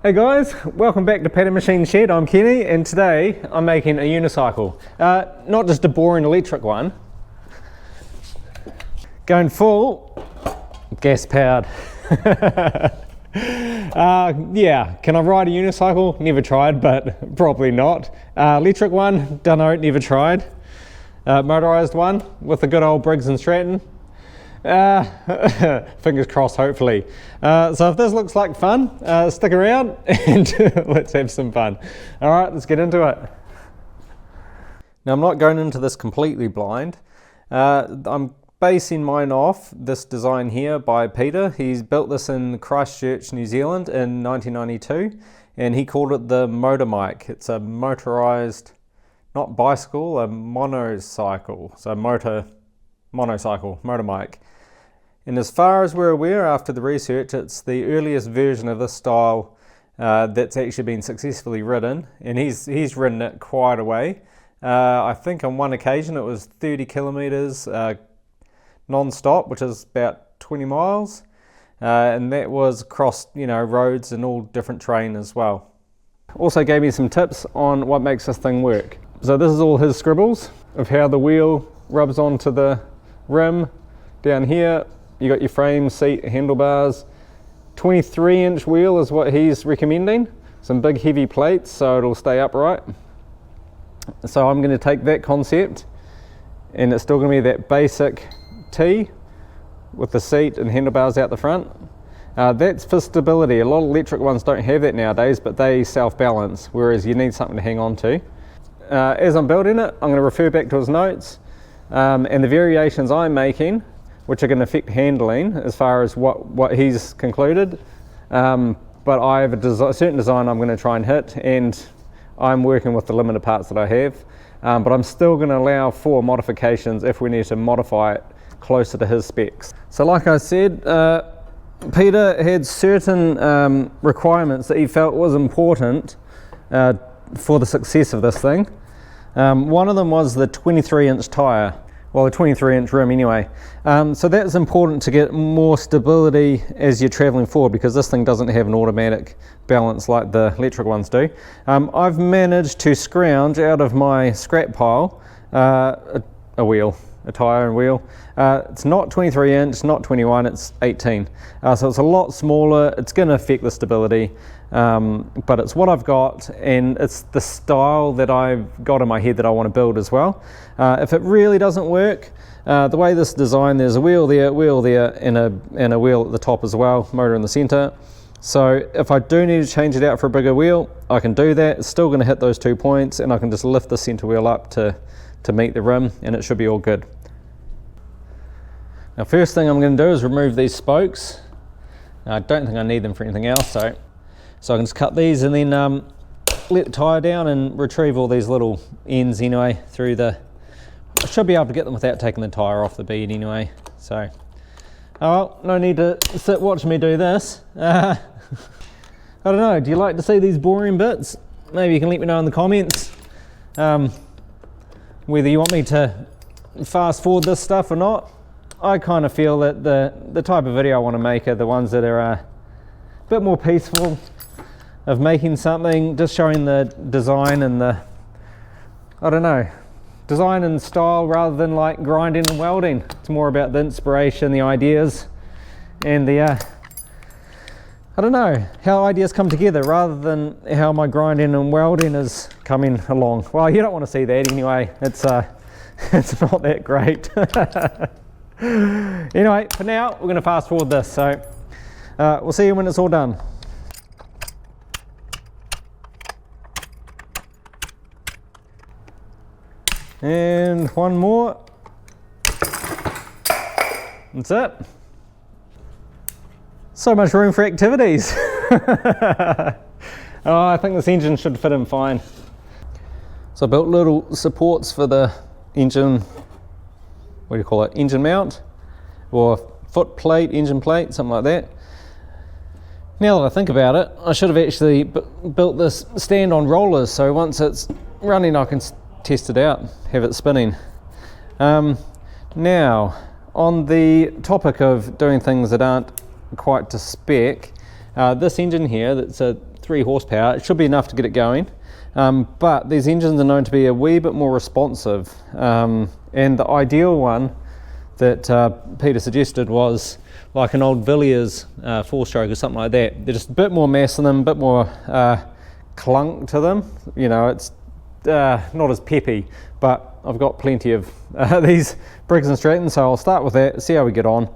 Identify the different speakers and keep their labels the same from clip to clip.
Speaker 1: Hey guys, welcome back to Pattern Machine Shed. I'm Kenny and today I'm making a unicycle. Not just a boring electric one. Going full gas powered. Yeah, can I ride a unicycle? Never tried, but probably not. Electric one, dunno, never tried. Motorized one with the good old Briggs and Stratton. Fingers crossed, hopefully. So if this looks like fun, stick around and let's have some fun. All right, let's get into it. Now I'm not going into this completely blind. I'm basing mine off this design here by Peter. He's built this in Christchurch, New Zealand in 1992, and he called it the Motorbike. It's a motorized, not bicycle, a monocycle. So monocycle, motorbike. And as far as we're aware, after the research, it's the earliest version of this style that's actually been successfully ridden, and he's ridden it quite a way. I think on one occasion it was 30 kilometers non-stop, which is about 20 miles, and that was across roads and all different terrain as well. Also gave me some tips on what makes this thing work. So this is all his scribbles of how the wheel rubs onto the rim. Down here you got your frame, seat, handlebars. 23-inch wheel is what he's recommending. Some big heavy plates so it'll stay upright. So I'm going to take that concept, and it's still going to be that basic T with the seat and handlebars out the front. That's for stability. A lot of electric ones don't have that nowadays, but they self-balance, whereas you need something to hang on to. As I'm building it, I'm going to refer back to his notes and the variations I'm making, which are going to affect handling as far as what he's concluded. But I have a certain design I'm going to try and hit, and I'm working with the limited parts that I have. But I'm still going to allow for modifications if we need to modify it closer to his specs. So like I said, Peter had certain requirements that he felt was important for the success of this thing. One of them was the 23-inch tyre. Well, a 23-inch rim anyway. So that's important to get more stability as you're traveling forward, because this thing doesn't have an automatic balance like the electric ones do. I've managed to scrounge out of my scrap pile a wheel, a tyre and wheel. It's not 23 inch, not 21, it's 18. So it's a lot smaller. It's going to affect the stability, but it's what I've got, and it's the style that I've got in my head that I want to build as well. If it really doesn't work, the way this is designed, there's a wheel there, and a wheel at the top as well, motor in the center. So if I do need to change it out for a bigger wheel, I can do that. It's still going to hit those 2 points, and I can just lift the center wheel up to meet the rim, and it should be all good. Now, first thing I'm going to do is remove these spokes. Now, I don't think I need them for anything else, so I can just cut these and then let the tyre down and retrieve all these little ends anyway through the... I should be able to get them without taking the tyre off the bead anyway, so... Oh, well, no need to sit watching me do this. I don't know, do you like to see these boring bits? Maybe you can let me know in the comments whether you want me to fast forward this stuff or not. I kind of feel that the type of video I want to make are the ones that are a bit more peaceful, of making something, just showing the design and the, I don't know, design and style rather than like grinding and welding. It's more about the inspiration, the ideas, and the, I don't know, how ideas come together rather than how my grinding and welding is coming along. Well, you don't want to see that anyway. It's not that great. Anyway, for now, we're going to fast forward this, so we'll see you when it's all done. And one more. That's it. So much room for activities. Oh, I think this engine should fit in fine. So I built little supports for the engine, what do you call it, engine mount, or foot plate, engine plate, something like that. Now that I think about it, I should have actually built this stand on rollers, so once it's running I can test it out, have it spinning. Now, on the topic of doing things that aren't quite to spec, This engine here, that's a 3 horsepower, it should be enough to get it going. But these engines are known to be a wee bit more responsive. And the ideal one that Peter suggested was like an old Villiers 4-stroke or something like that. They're just a bit more mass in them, a bit more clunk to them. You know, it's not as peppy, but I've got plenty of these Briggs & Stratton, so I'll start with that, see how we get on.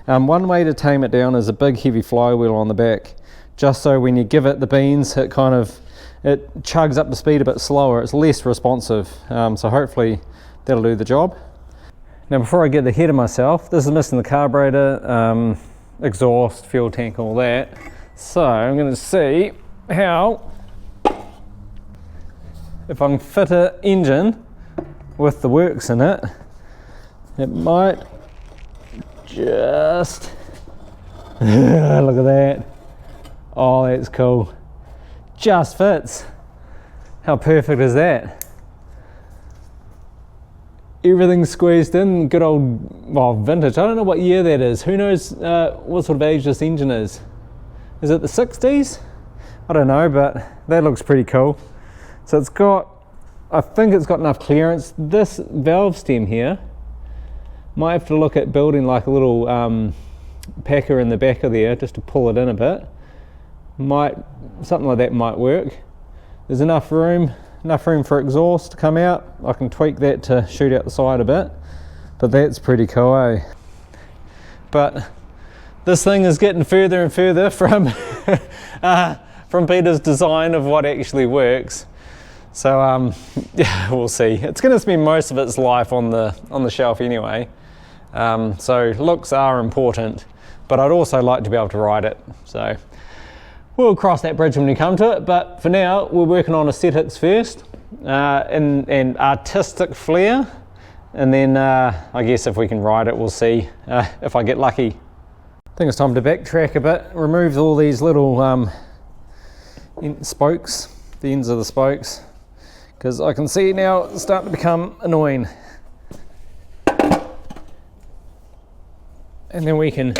Speaker 1: One way to tame it down is a big heavy flywheel on the back, just so when you give it the beans, it chugs up the speed a bit slower, it's less responsive, so hopefully that'll do the job. Now before I get ahead of myself, this is missing the carburetor, exhaust, fuel tank, all that. So I'm going to see how, if I can fit an engine with the works in it, it might just, look at that. Oh, that's cool. Just fits. How perfect is that? Everything's squeezed in, good old, well, vintage. I don't know what year that is. Who knows what sort of age this engine is? Is it the 60s? I don't know, but that looks pretty cool. So it's got, I think it's got enough clearance. This valve stem here, might have to look at building like a little packer in the back of there just to pull it in a bit. Something like that might work. There's enough room for exhaust to come out. I can tweak that to shoot out the side a bit, but that's pretty cool, eh? But this thing is getting further and further from Peter's design of what actually works. So yeah, we'll see. It's going to spend most of its life on the shelf anyway. So looks are important, but I'd also like to be able to ride it. So we'll cross that bridge when we come to it, but for now we're working on aesthetics first, and artistic flair, and then I guess if we can ride it, we'll see if I get lucky. I think it's time to backtrack a bit, remove all these little spokes, the ends of the spokes, because I can see now it's starting to become annoying. And then we can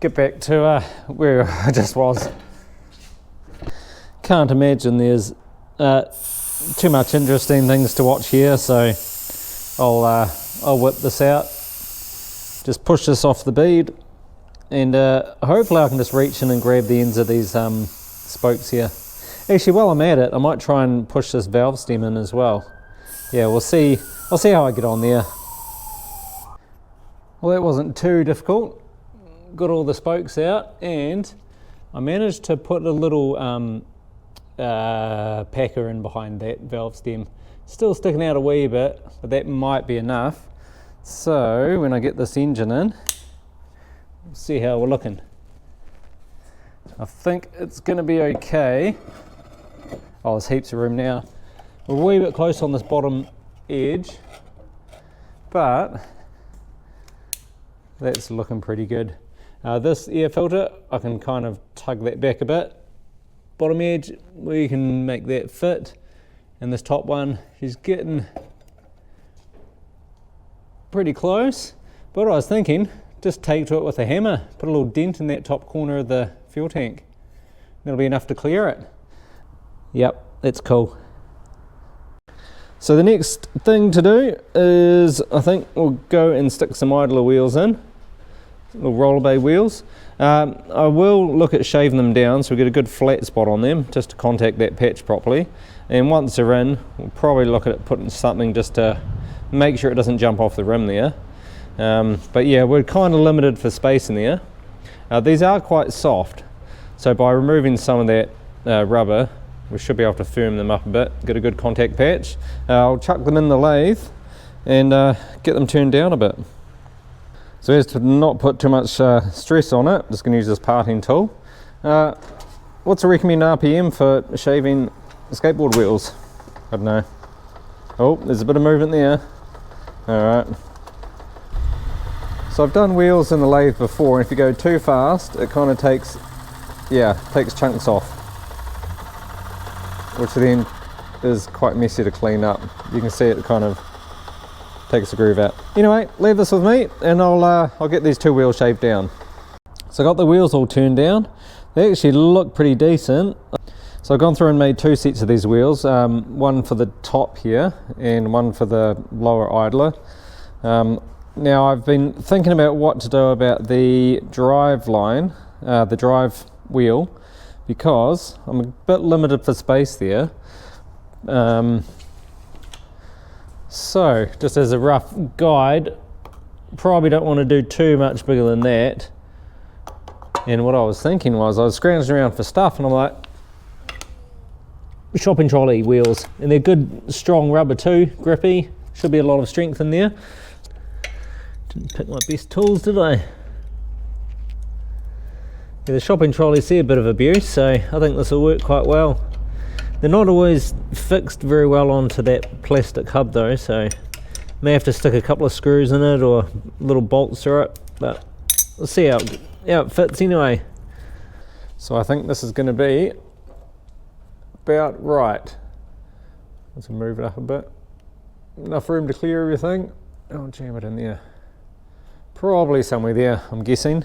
Speaker 1: get back to where I just was. Can't imagine there's too much interesting things to watch here, so I'll whip this out, just push this off the bead, and hopefully I can just reach in and grab the ends of these spokes here. Actually, while I'm at it, I might try and push this valve stem in as well. Yeah, we'll see. I'll see how I get on there. Well, that wasn't too difficult. Got all the spokes out, and I managed to put a little packer in behind that valve stem. Still sticking out a wee bit, but that might be enough. So when I get this engine in, we'll see how we're looking. I think it's going to be okay. Oh, there's heaps of room now. We're a wee bit close on this bottom edge, but that's looking pretty good. This air filter, I can kind of tug that back a bit. Bottom edge, we can make that fit. And this top one, she's getting pretty close. But what I was thinking, just take to it with a hammer, put a little dent in that top corner of the fuel tank. That'll be enough to clear it. Yep, that's cool. So the next thing to do is, I think we'll go and stick some idler wheels in. Little roller bay wheels. I will look at shaving them down so we get a good flat spot on them, just to contact that patch properly. And once they're in, we'll probably look at putting something just to make sure it doesn't jump off the rim there. But yeah, we're kind of limited for space in there. These are quite soft, so by removing some of that rubber, we should be able to firm them up a bit, get a good contact patch. I'll chuck them in the lathe and get them turned down a bit. So as to not put too much stress on it, I'm just going to use this parting tool. What's a recommended RPM for shaving skateboard wheels? I don't know. Oh, there's a bit of movement there. Alright. So I've done wheels in the lathe before, and if you go too fast, it kind of takes chunks off, which then is quite messy to clean up. You can see it kind of takes the groove out. Anyway, leave this with me and I'll get these two wheels shaved down. So I got the wheels all turned down. They actually look pretty decent. So I've gone through and made 2 sets of these wheels, one for the top here and one for the lower idler. Now I've been thinking about what to do about the drive line, the drive wheel, because I'm a bit limited for space there. So just as a rough guide, probably don't want to do too much bigger than that. And what I was thinking was, I was scrounging around for stuff and I'm like, shopping trolley wheels, and they're good strong rubber too, grippy, should be a lot of strength in there. Didn't pick my best tools, did I? Yeah, the shopping trolleys see a bit of abuse, so I think this will work quite well. They're not always fixed very well onto that plastic hub though, so may have to stick a couple of screws in it or little bolts through it, but we'll see how it fits anyway. So I think this is going to be about right. Let's move it up a bit. Enough room to clear everything. I'll jam it in there. Probably somewhere there, I'm guessing.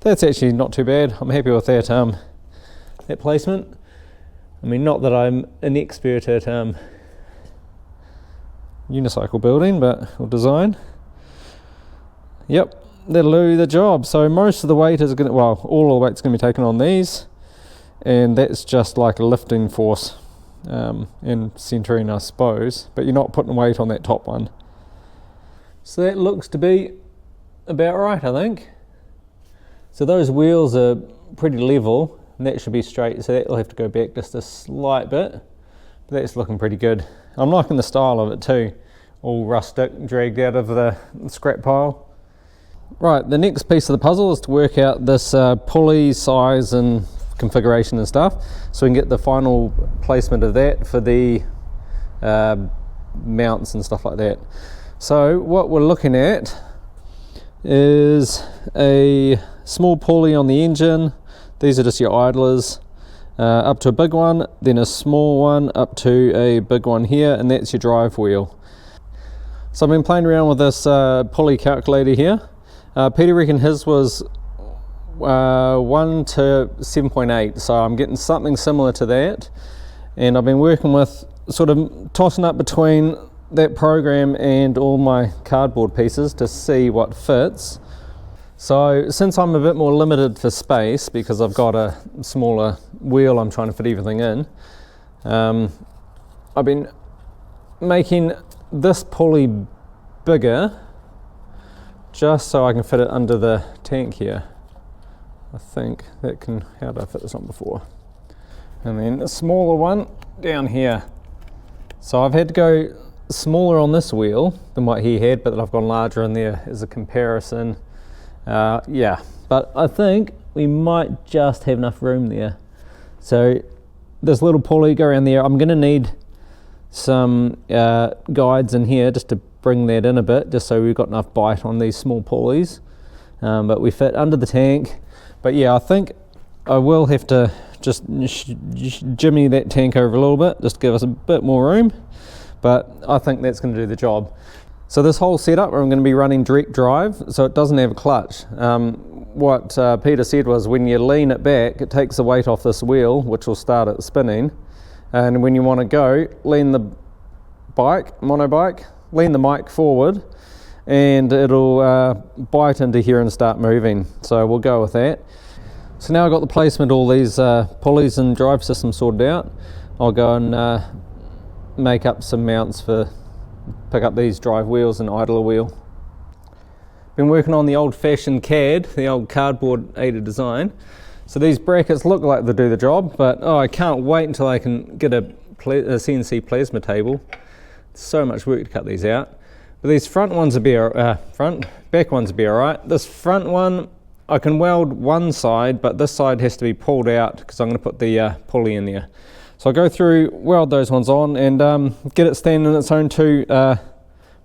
Speaker 1: That's actually not too bad. I'm happy with that that placement. I mean, not that I'm an expert at unicycle building, or design. Yep, that'll do the job. So most of the weight is going to, well, all the weight's going to be taken on these, and that's just like a lifting force and centering, I suppose, but you're not putting weight on that top one. So that looks to be about right, I think. So those wheels are pretty level, and that should be straight, so that will have to go back just a slight bit, but that's looking pretty good. I'm liking the style of it too, all rustic, dragged out of the scrap pile. Right, the next piece of the puzzle is to work out this pulley size and configuration and stuff, so we can get the final placement of that for the mounts and stuff like that. So what we're looking at is a small pulley on the engine. These are just your idlers, up to a big one, then a small one up to a big one here, and that's your drive wheel. So I've been playing around with this pulley calculator here. Peter reckoned his was 1 to 7.8, so I'm getting something similar to that, and I've been working with sort of tossing up between that program and all my cardboard pieces to see what fits. So since I'm a bit more limited for space because I've got a smaller wheel I'm trying to fit everything in, I've been making this pulley bigger just so I can fit it under the tank here. I think that can, how did I fit this on before? And then a smaller one down here. So I've had to go smaller on this wheel than what he had, but I've gone larger in there as a comparison. Yeah, but I think we might just have enough room there. So this little pulley, go around there. I'm going to need some guides in here just to bring that in a bit, just so we've got enough bite on these small pulleys. But we fit under the tank. But yeah, I think I will have to just jimmy that tank over a little bit, just to give us a bit more room. But I think that's going to do the job. So this whole setup, I'm going to be running direct drive, so it doesn't have a clutch. What Peter said was when you lean it back, it takes the weight off this wheel, which will start it spinning. And when you want to go, lean the monobike, lean the mic forward, and it'll bite into here and start moving. So we'll go with that. So now I've got the placement, all these pulleys and drive systems sorted out. I'll go and make up some mounts for pick up these drive wheels and idler wheel. Been working on the old-fashioned CAD, the old cardboard aided design. So these brackets look like they do the job, but I can't wait until I can get a CNC plasma table. So much work to cut these out. But these back ones will be alright. This front one, I can weld one side, but this side has to be pulled out because I'm going to put the pulley in there. So I'll go through, weld those ones on, and get it standing on its own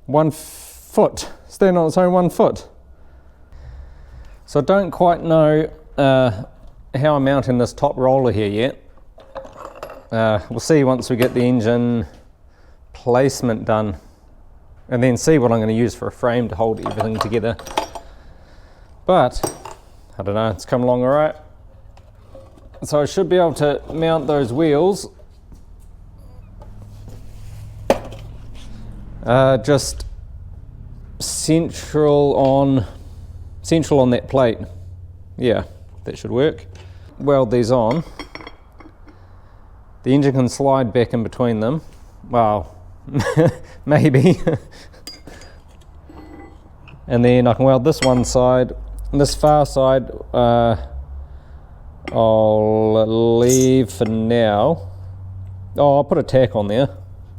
Speaker 1: 1 foot. Stand on its own 1 foot. So I don't quite know how I'm mounting this top roller here yet. We'll see once we get the engine placement done, and then see what I'm going to use for a frame to hold everything together. But I don't know, it's come along all right. So I should be able to mount those wheels just central on that plate. Yeah, that should work. Weld these on. The engine can slide back in between them. Well, maybe. And then I can weld this one side, and this far side I'll leave for now. Oh, I'll put a tack on there.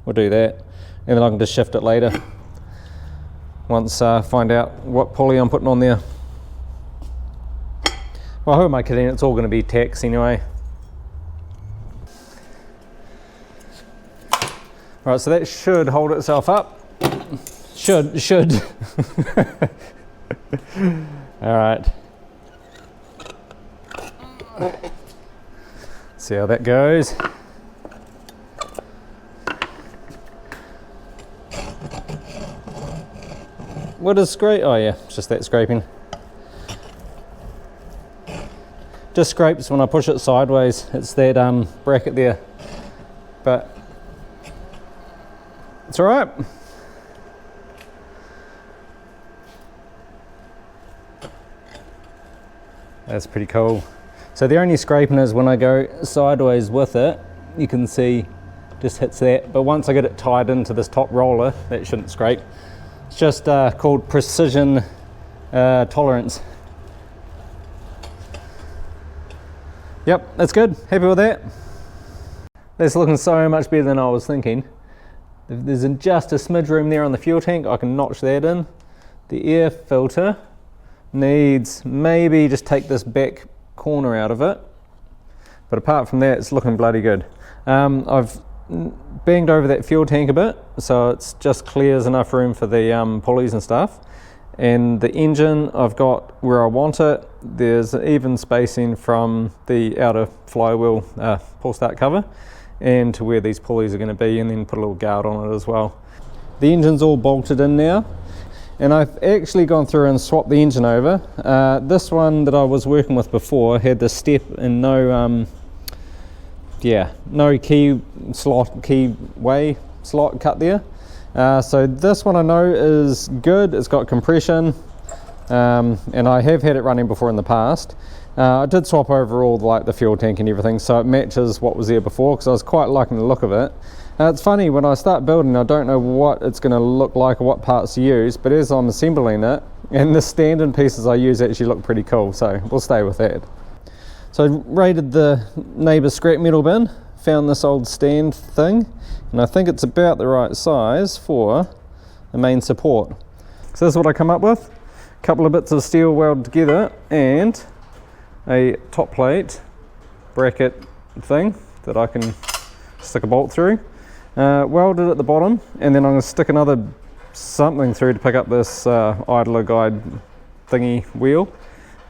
Speaker 1: We'll do that. And then I can just shift it later. Once I find out what pulley I'm putting on there. Well, who am I kidding? It's all going to be tacks anyway. Right, so that should hold itself up. Should. All right. See how that goes. What is scrape? Oh yeah, it's just that scraping. Just scrapes when I push it sideways. It's that bracket there, but it's all right. That's pretty cool. So the only scraping is when I go sideways with it, you can see just hits that. But once I get it tied into this top roller, that shouldn't scrape. It's just called precision tolerance. Yep, that's good. Happy with that. That's looking so much better than I was thinking. There's just a smidge room there on the fuel tank. I can notch that in. The air filter needs maybe just take this back corner out of it. But apart from that, it's looking bloody good. I've banged over that fuel tank a bit, so it's just clears enough room for the pulleys and stuff. And the engine, I've got where I want it. There's even spacing from the outer flywheel pull start cover and to where these pulleys are going to be, and then put a little guard on it as well. The engine's all bolted in now, and I've actually gone through and swapped the engine over. This one that I was working with before had the step and no keyway slot cut there. So this one I know is good. It's got compression, and I have had it running before in the past. I did swap over all the fuel tank and everything, so it matches what was there before, because I was quite liking the look of it. It's funny, when I start building, I don't know what it's going to look like or what parts to use, but as I'm assembling it, and the stand-in pieces I use actually look pretty cool, so we'll stay with that. So I raided the neighbour's scrap metal bin, found this old stand thing, and I think it's about the right size for the main support. So this is what I come up with. A couple of bits of steel welded together and a top plate bracket thing that I can stick a bolt through. Welded at the bottom, and then I'm going to stick another something through to pick up this idler guide thingy wheel.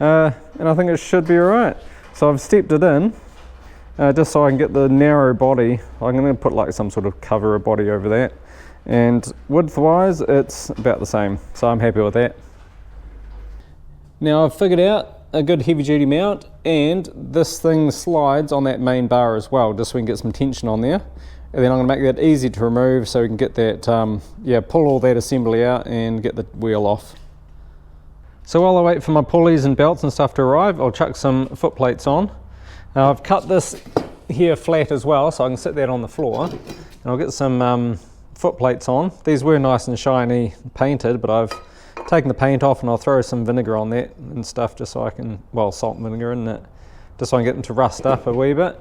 Speaker 1: And I think it should be alright. So I've stepped it in, just so I can get the narrow body. I'm going to put like some sort of cover body over that. And width wise, it's about the same. So I'm happy with that. Now I've figured out a good heavy duty mount, and this thing slides on that main bar as well, just so we can get some tension on there. And then I'm going to make that easy to remove so we can get that, pull all that assembly out and get the wheel off. So while I wait for my pulleys and belts and stuff to arrive, I'll chuck some foot plates on. Now I've cut this here flat as well, so I can sit that on the floor. And I'll get some foot plates on. These were nice and shiny painted, but I've taken the paint off, and I'll throw some vinegar on that and stuff just so I can, salt and vinegar in it, just so I can get them to rust up a wee bit.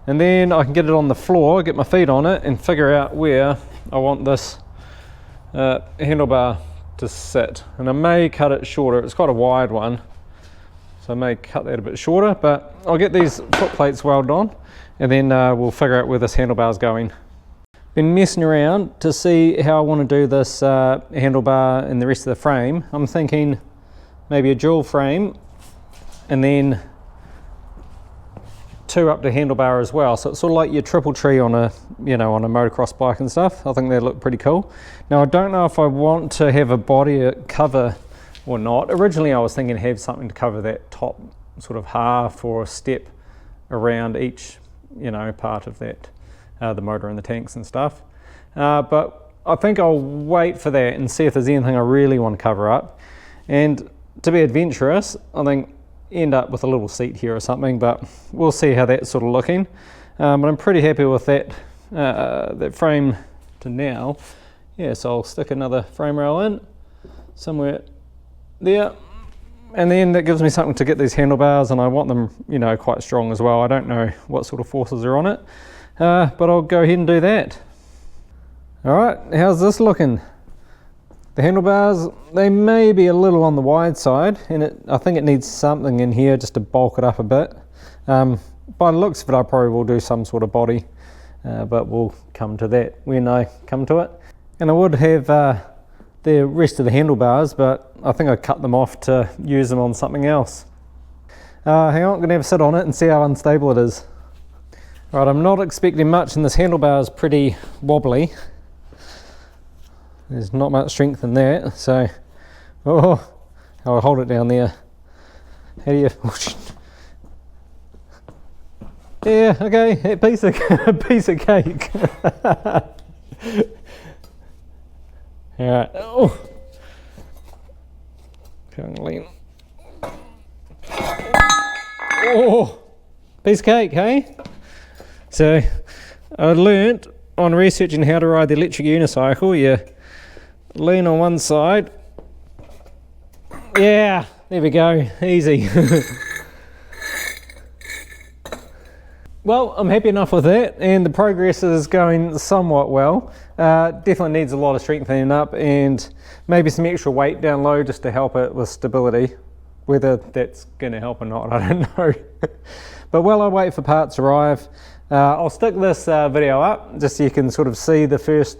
Speaker 1: And then I can get it on the floor, get my feet on it, and figure out where I want this handlebar to sit. And I may cut it shorter. It's quite a wide one, so I may cut that a bit shorter, but I'll get these foot plates welded on, and then we'll figure out where this handlebar's going. Been messing around to see how I want to do this handlebar and the rest of the frame. I'm thinking maybe a dual frame, and then two up the handlebar as well, so it's sort of like your triple tree on a on a motocross bike and stuff. I think they look pretty cool. Now I don't know if I want to have a body cover or not. Originally I was thinking have something to cover that top sort of half or a step around each, you know, part of that, the motor and the tanks and stuff. But I think I'll wait for that and see if there's anything I really want to cover up. And to be adventurous, I think end up with a little seat here or something, but we'll see how that's sort of looking. But I'm pretty happy with that, that frame to now. Yeah, so I'll stick another frame rail in somewhere there. And then that gives me something to get these handlebars, and I want them, you know, quite strong as well. I don't know what sort of forces are on it, but I'll go ahead and do that. All right, how's this looking? The handlebars, they may be a little on the wide side, and I think it needs something in here just to bulk it up a bit. By the looks of it, I probably will do some sort of body, but we'll come to that when I come to it. And I would have the rest of the handlebars, but I think I cut them off to use them on something else. Hang on, I'm gonna have a sit on it and see how unstable it is. Right, I'm not expecting much, and this handlebar is pretty wobbly. There's not much strength in that, so, I'll hold it down there. How do you, yeah, okay, a piece of cake. All right, lean. Piece of cake, hey? So, I learnt on researching how to ride the electric unicycle, you lean on one side. Yeah, there we go, easy. Well, I'm happy enough with that, and the progress is going somewhat well. Definitely needs a lot of strengthening up and maybe some extra weight down low just to help it with stability. Whether that's going to help or not, I don't know. But while I wait for parts to arrive, I'll stick this video up just so you can sort of see the first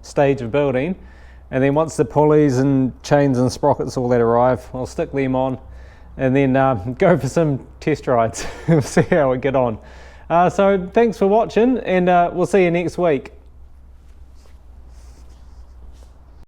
Speaker 1: stage of building. And then once the pulleys and chains and sprockets all that arrive, I'll stick them on and then go for some test rides. We'll see how we get on. So thanks for watching, and we'll see you next week.